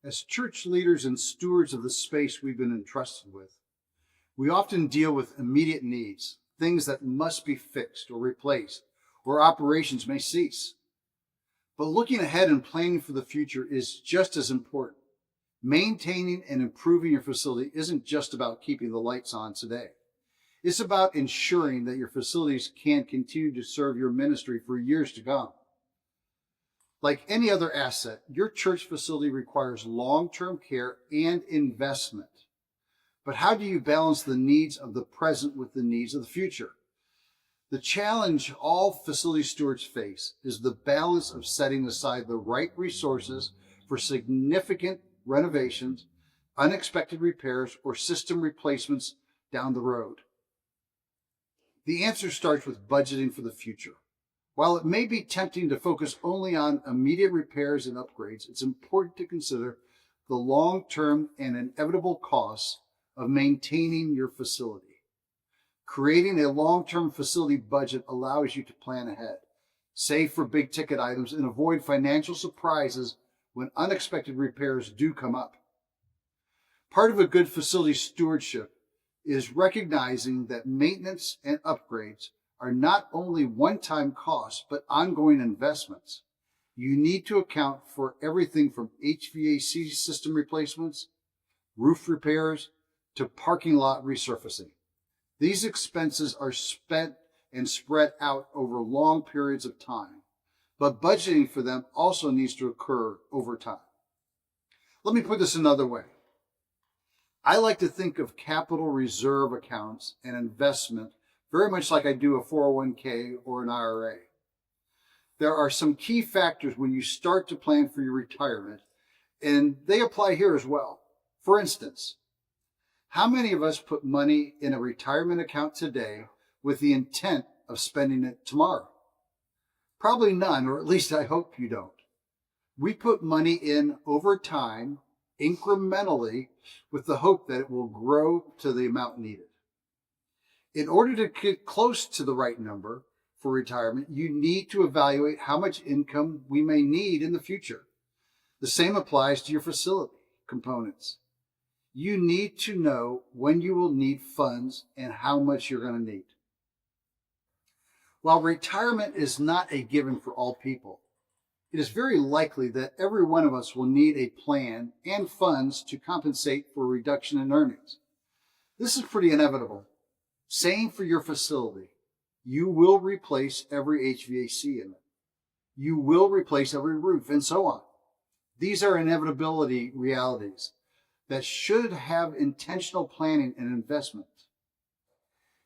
As church leaders and stewards of the space we've been entrusted with, we often deal with immediate needs, things that must be fixed or replaced, or operations may cease. But looking ahead and planning for the future is just as important. Maintaining and improving your facility isn't just about keeping the lights on today. It's about ensuring that your facilities can continue to serve your ministry for years to come. Like any other asset, your church facility requires long-term care and investment. But how do you balance the needs of the present with the needs of the future? The challenge all facility stewards face is the balance of setting aside the right resources for significant renovations, unexpected repairs, or system replacements down the road. The answer starts with budgeting for the future. While it may be tempting to focus only on immediate repairs and upgrades, it's important to consider the long-term and inevitable costs of maintaining your facility. Creating a long-term facility budget allows you to plan ahead, save for big ticket items, and avoid financial surprises when unexpected repairs do come up. Part of a good facility stewardship is recognizing that maintenance and upgrades are not only one-time costs, but ongoing investments. You need to account for everything from HVAC system replacements, roof repairs, to parking lot resurfacing. These expenses are spent and spread out over long periods of time, but budgeting for them also needs to occur over time. Let me put this another way. I like to think of capital reserve accounts and investment very much like I do a 401k or an IRA. There are some key factors when you start to plan for your retirement, and they apply here as well. For instance, how many of us put money in a retirement account today with the intent of spending it tomorrow? Probably none, or at least I hope you don't. We put money in over time, incrementally, with the hope that it will grow to the amount needed. In order to get close to the right number for retirement, you need to evaluate how much income we may need in the future. The same applies to your facility components. You need to know when you will need funds and how much you're going to need. While retirement is not a given for all people, it is very likely that every one of us will need a plan and funds to compensate for a reduction in earnings. This is pretty inevitable. Same for your facility. You will replace every HVAC in it. You will replace every roof, and so on. These are inevitability realities that should have intentional planning and investment.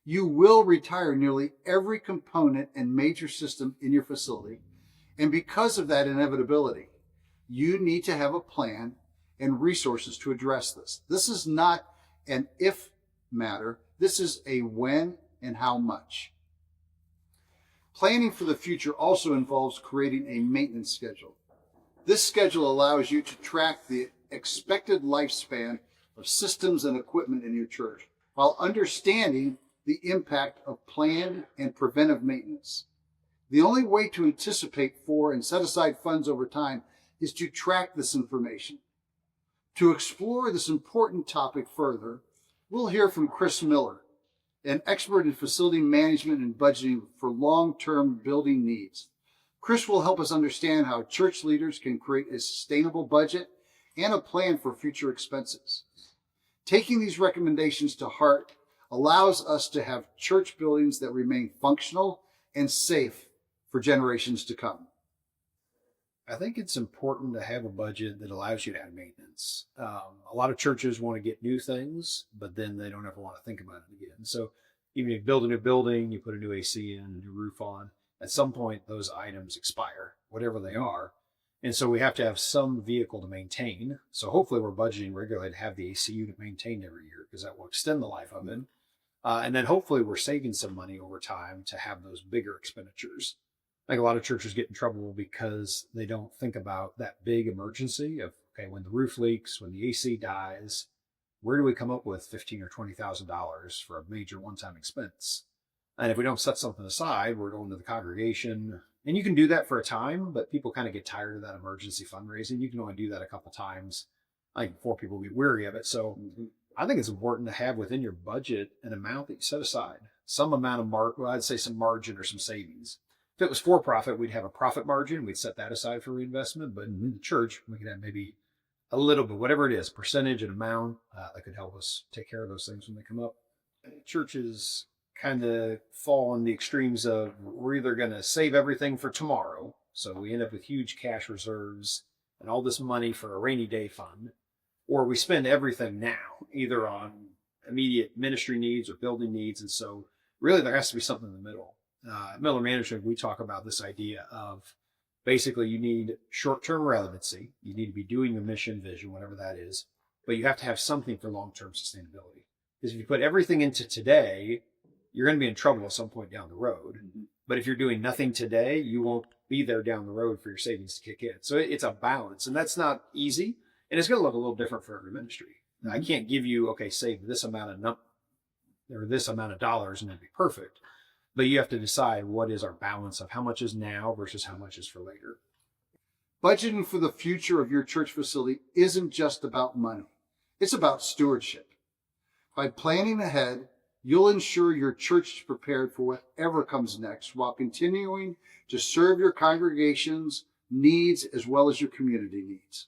You will retire nearly every component and major system in your facility, and because of that inevitability, you need to have a plan and resources to address this. This is not an if matter. This is a when and how much. Planning for the future also involves creating a maintenance schedule. This schedule allows you to track the expected lifespan of systems and equipment in your church while understanding the impact of planned and preventive maintenance. The only way to anticipate for and set aside funds over time is to track this information. To explore this important topic further, we'll hear from Chris Miller, an expert in facility management and budgeting for long-term building needs. Chris will help us understand how church leaders can create a sustainable budget and a plan for future expenses. Taking these recommendations to heart allows us to have church buildings that remain functional and safe for generations to come. I think it's important to have a budget that allows you to have maintenance. A lot of churches want to get new things, but then they don't ever want to think about it again. So even if you build a new building, you put a new AC in, a new roof on, at some point those items expire, whatever they are. And so we have to have some vehicle to maintain. So hopefully we're budgeting regularly to have the AC unit maintained every year because that will extend the life of it. And then hopefully we're saving some money over time to have those bigger expenditures. I think a lot of churches get in trouble because they don't think about that big emergency of, okay, when the roof leaks, when the AC dies, where do we come up with $15,000 or $20,000 for a major one-time expense? And if we don't set something aside, we're going to the congregation. And you can do that for a time, but people kind of get tired of that emergency fundraising. You can only do that a couple times I think before people get weary of it. So I think it's important to have within your budget an amount that you set aside, some amount of I'd say some margin or some savings. If it was for profit, we'd have a profit margin. We'd set that aside for reinvestment. But in the church, we could have maybe a little bit, whatever it is, percentage and amount that could help us take care of those things when they come up. Churches kind of fall on the extremes of we're either going to save everything for tomorrow. So we end up with huge cash reserves and all this money for a rainy day fund, or we spend everything now, either on immediate ministry needs or building needs. And so really there has to be something in the middle. At Miller Management, we talk about this idea of basically you need short-term relevancy. You need to be doing your mission, vision, whatever that is, but you have to have something for long-term sustainability. Because if you put everything into today, you're going to be in trouble at some point down the road. But if you're doing nothing today, you won't be there down the road for your savings to kick in. So it's a balance, and that's not easy. And it's going to look a little different for every ministry. I can't give you, okay, save this amount of dollars and it'd be perfect. But you have to decide what is our balance of how much is now versus how much is for later. Budgeting for the future of your church facility isn't just about money. It's about stewardship. By planning ahead, you'll ensure your church is prepared for whatever comes next while continuing to serve your congregation's needs as well as your community needs.